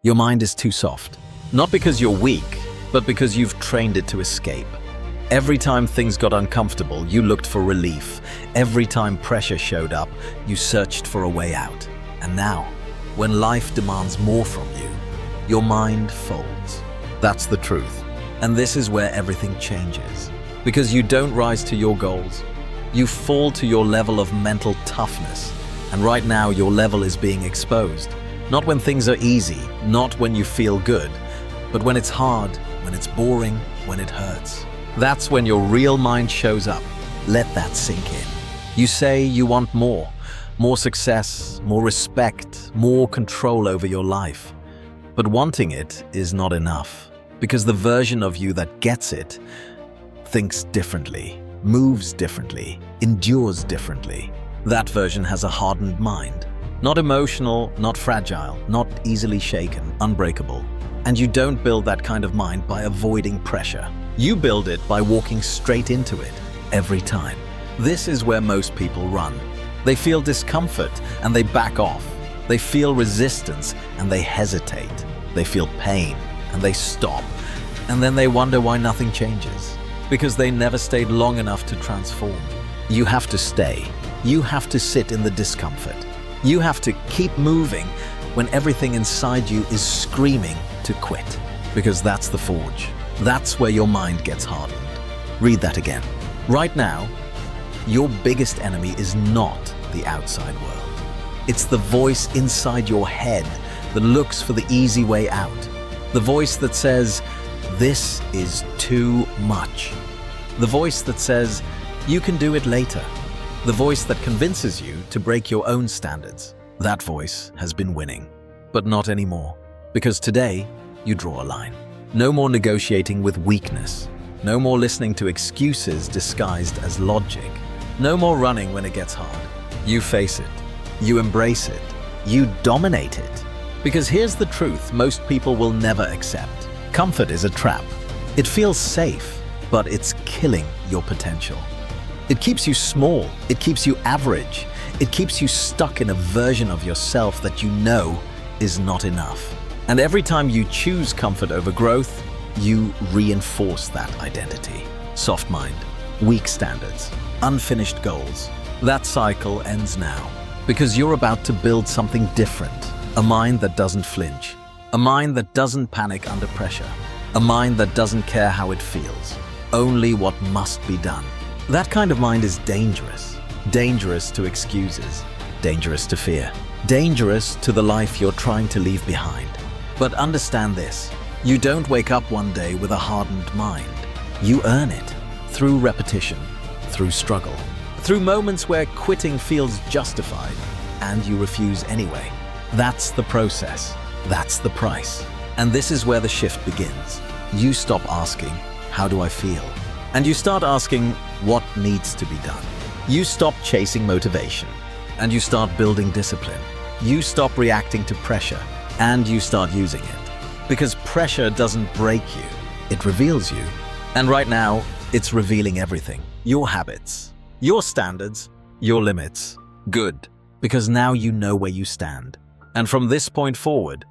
Your mind is too soft. Not because you're weak, but because you've trained it to escape. Every time things got uncomfortable, you looked for relief. Every time pressure showed up, you searched for a way out. And now, when life demands more from you, your mind folds. That's the truth. And this is where everything changes. Because you don't rise to your goals. You fall to your level of mental toughness. And right now, your level is being exposed. Not when things are easy, not when you feel good, but when it's hard, when it's boring, when it hurts. That's when your real mind shows up. Let that sink in. You say you want more success, more respect, more control over your life. But wanting it is not enough, because the version of you that gets it thinks differently, moves differently, endures differently. That version has a hardened mind. Not emotional, not fragile, not easily shaken, unbreakable. And you don't build that kind of mind by avoiding pressure. You build it by walking straight into it, every time. This is where most people run. They feel discomfort and they back off. They feel resistance and they hesitate. They feel pain and they stop. And then they wonder why nothing changes. Because they never stayed long enough to transform. You have to stay. You have to sit in the discomfort. You have to keep moving when everything inside you is screaming to quit. Because that's the forge. That's where your mind gets hardened. Read that again. Right now, your biggest enemy is not the outside world. It's the voice inside your head that looks for the easy way out. The voice that says, "This is too much." The voice that says, "You can do it later." The voice that convinces you to break your own standards. That voice has been winning, but not anymore. Because today, you draw a line. No more negotiating with weakness. No more listening to excuses disguised as logic. No more running when it gets hard. You face it. You embrace it. You dominate it. Because here's the truth most people will never accept. Comfort is a trap. It feels safe, but it's killing your potential. It keeps you small. It keeps you average. It keeps you stuck in a version of yourself that you know is not enough. And every time you choose comfort over growth, you reinforce that identity. Soft mind, weak standards, unfinished goals. That cycle ends now because you're about to build something different. A mind that doesn't flinch. A mind that doesn't panic under pressure. A mind that doesn't care how it feels. Only what must be done. That kind of mind is dangerous. Dangerous to excuses. Dangerous to fear. Dangerous to the life you're trying to leave behind. But understand this, you don't wake up one day with a hardened mind. You earn it through repetition, through struggle, through moments where quitting feels justified and you refuse anyway. That's the process. That's the price. And this is where the shift begins. You stop asking, "How do I feel?" And you start asking, "What needs to be done?" You stop chasing motivation and you start building discipline. You stop reacting to pressure and you start using it. Because pressure doesn't break you, it reveals you. And right now, it's revealing everything. Your habits, your standards, your limits. Good, because now you know where you stand. And from this point forward,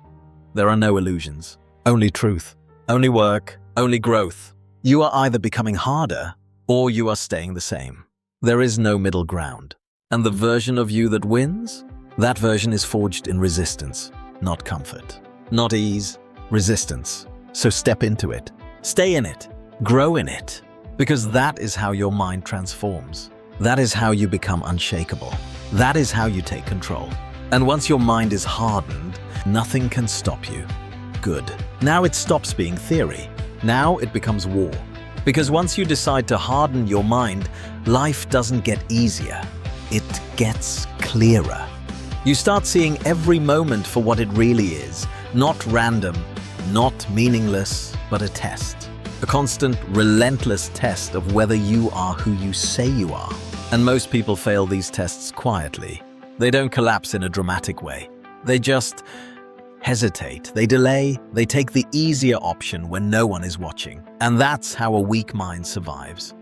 there are no illusions. Only truth, only work, only growth. You are either becoming harder or you are staying the same. There is no middle ground. And the version of you that wins, that version is forged in resistance. Not comfort, not ease, resistance. So step into it, stay in it, grow in it, because that is how your mind transforms. That is how you become unshakable. That is how you take control. And once your mind is hardened, nothing can stop you. Good. Now it stops being theory. Now it becomes war. Because once you decide to harden your mind, life doesn't get easier. It gets clearer. You start seeing every moment for what it really is, not random, not meaningless, but a test. A constant, relentless test of whether you are who you say you are. And most people fail these tests quietly. They don't collapse in a dramatic way. They just hesitate, they delay, they take the easier option when no one is watching. And that's how a weak mind survives.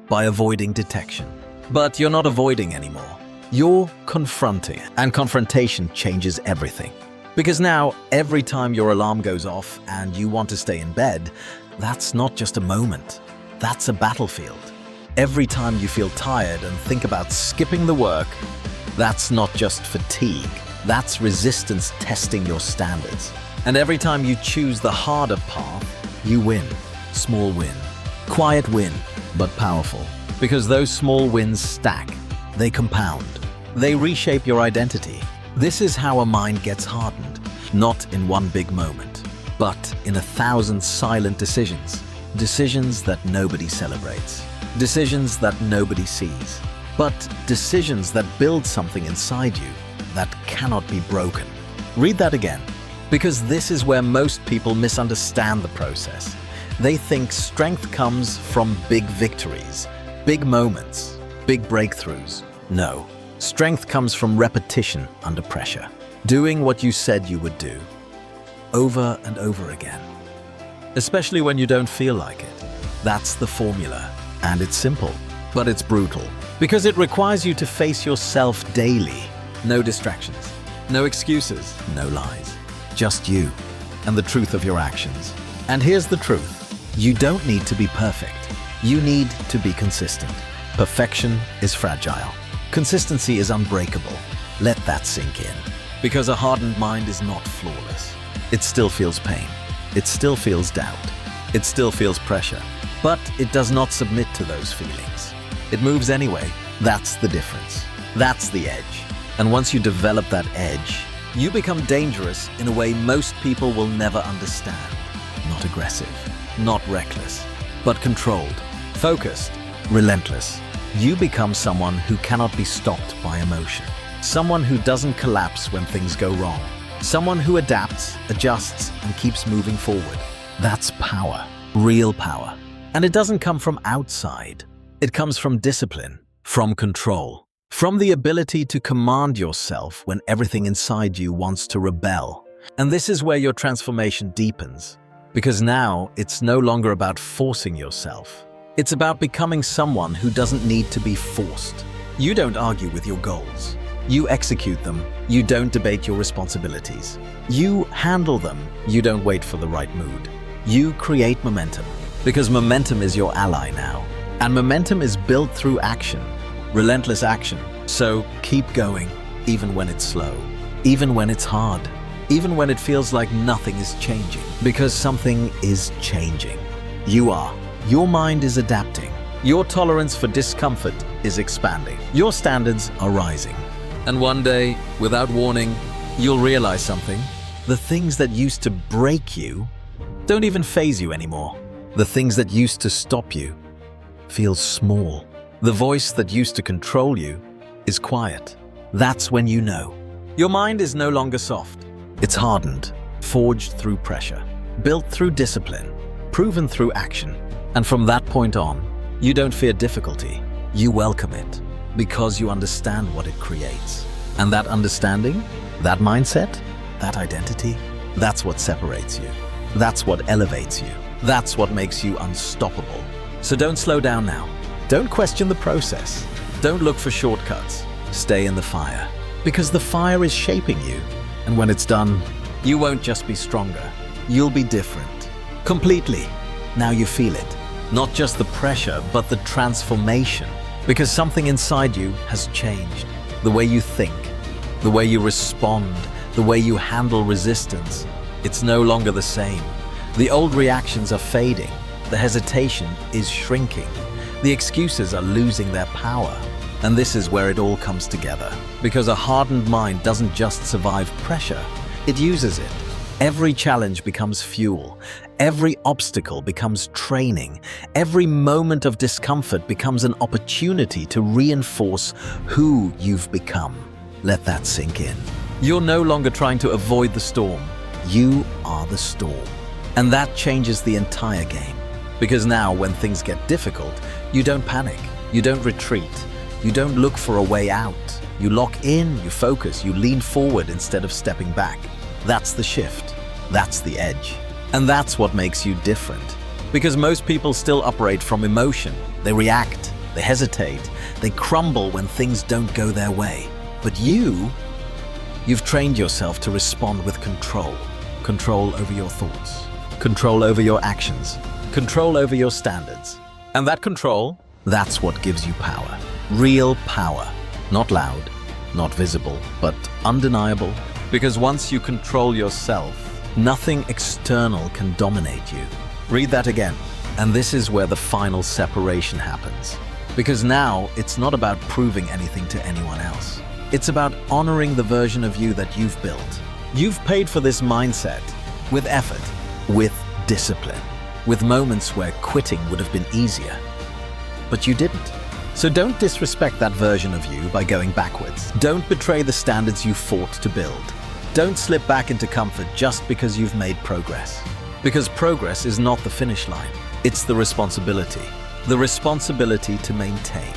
By avoiding detection. But you're not avoiding anymore. You're confronting, and confrontation changes everything. Because now, every time your alarm goes off and you want to stay in bed, that's not just a moment. That's a battlefield. Every time you feel tired and think about skipping the work, that's not just fatigue. That's resistance testing your standards. And every time you choose the harder path, you win. Small win. Quiet win, but powerful. Because those small wins stack. They compound. They reshape your identity. This is how a mind gets hardened. Not in one big moment, but in 1,000 silent decisions. Decisions that nobody celebrates. Decisions that nobody sees. But decisions that build something inside you that cannot be broken. Read that again. Because this is where most people misunderstand the process. They think strength comes from big victories, big moments, big breakthroughs. No, strength comes from repetition under pressure. Doing what you said you would do, over and over again. Especially when you don't feel like it. That's the formula. And it's simple, but it's brutal. Because it requires you to face yourself daily. No distractions, no excuses, no lies. Just you and the truth of your actions. And here's the truth. You don't need to be perfect. You need to be consistent. Perfection is fragile. Consistency is unbreakable. Let that sink in. Because a hardened mind is not flawless. It still feels pain. It still feels doubt. It still feels pressure. But it does not submit to those feelings. It moves anyway. That's the difference. That's the edge. And once you develop that edge, you become dangerous in a way most people will never understand. Not aggressive, not reckless, but controlled, focused, relentless. You become someone who cannot be stopped by emotion. Someone who doesn't collapse when things go wrong. Someone who adapts, adjusts, and keeps moving forward. That's power, real power. And it doesn't come from outside. It comes from discipline, from control, from the ability to command yourself when everything inside you wants to rebel. And this is where your transformation deepens. Because now it's no longer about forcing yourself. It's about becoming someone who doesn't need to be forced. You don't argue with your goals. You execute them. You don't debate your responsibilities. You handle them. You don't wait for the right mood. You create momentum. Because momentum is your ally now. And momentum is built through action, relentless action. So keep going, even when it's slow, even when it's hard, even when it feels like nothing is changing. Because something is changing. You are. Your mind is adapting. Your tolerance for discomfort is expanding. Your standards are rising. And one day, without warning, you'll realize something. The things that used to break you don't even faze you anymore. The things that used to stop you feel small. The voice that used to control you is quiet. That's when you know. Your mind is no longer soft. It's hardened, forged through pressure, built through discipline, proven through action. And from that point on, you don't fear difficulty. You welcome it because you understand what it creates. And that understanding, that mindset, that identity, that's what separates you. That's what elevates you. That's what makes you unstoppable. So don't slow down now. Don't question the process. Don't look for shortcuts. Stay in the fire. Because the fire is shaping you. And when it's done, you won't just be stronger. You'll be different. Completely. Now you feel it. Not just the pressure, but the transformation. Because something inside you has changed. The way you think, the way you respond, the way you handle resistance. It's no longer the same. The old reactions are fading. The hesitation is shrinking. The excuses are losing their power. And this is where it all comes together. Because a hardened mind doesn't just survive pressure, it uses it. Every challenge becomes fuel. Every obstacle becomes training. Every moment of discomfort becomes an opportunity to reinforce who you've become. Let that sink in. You're no longer trying to avoid the storm. You are the storm. And that changes the entire game. Because now, when things get difficult, you don't panic. You don't retreat. You don't look for a way out. You lock in, you focus, you lean forward instead of stepping back. That's the shift. That's the edge. And that's what makes you different. Because most people still operate from emotion. They react, they hesitate, they crumble when things don't go their way. But you You've trained yourself to respond with control. Control over your thoughts. Control over your actions. Control over your standards. And that control, that's what gives you power. Real power. Not loud, not visible, but undeniable. Because once you control yourself, nothing external can dominate you. Read that again. And this is where the final separation happens. Because now it's not about proving anything to anyone else. It's about honoring the version of you that you've built. You've paid for this mindset with effort, with discipline, with moments where quitting would have been easier. But you didn't. So don't disrespect that version of you by going backwards. Don't betray the standards you fought to build. Don't slip back into comfort just because you've made progress. Because progress is not the finish line. It's the responsibility. The responsibility to maintain,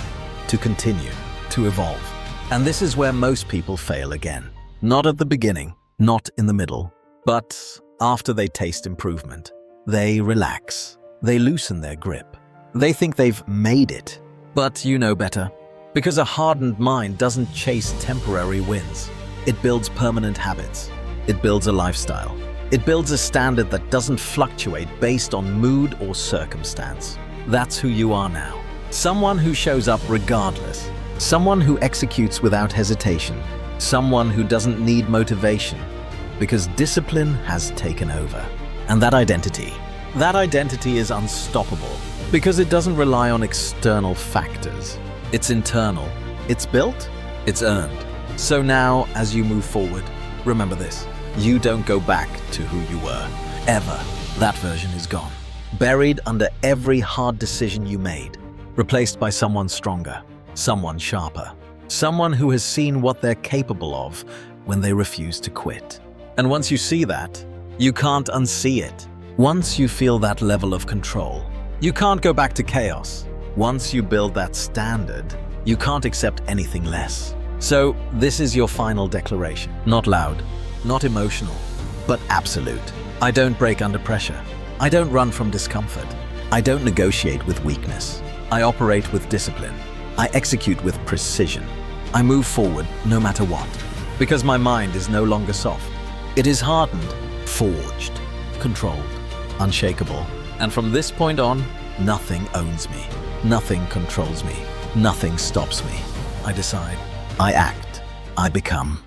to continue, to evolve. And this is where most people fail again. Not at the beginning, not in the middle, but after they taste improvement. They relax. They loosen their grip. They think they've made it. But you know better. Because a hardened mind doesn't chase temporary wins. It builds permanent habits. It builds a lifestyle. It builds a standard that doesn't fluctuate based on mood or circumstance. That's who you are now. Someone who shows up regardless. Someone who executes without hesitation. Someone who doesn't need motivation. Because discipline has taken over. And that identity is unstoppable. Because it doesn't rely on external factors. It's internal. It's built. It's earned. So now, as you move forward, remember this. You don't go back to who you were. Ever. That version is gone. Buried under every hard decision you made. Replaced by someone stronger. Someone sharper. Someone who has seen what they're capable of when they refuse to quit. And once you see that, you can't unsee it. Once you feel that level of control, you can't go back to chaos. Once you build that standard, you can't accept anything less. So this is your final declaration. Not loud, not emotional, but absolute. I don't break under pressure. I don't run from discomfort. I don't negotiate with weakness. I operate with discipline. I execute with precision. I move forward no matter what. Because my mind is no longer soft. It is hardened, forged, controlled, unshakable. And from this point on, nothing owns me. Nothing controls me. Nothing stops me. I decide. I act. I become.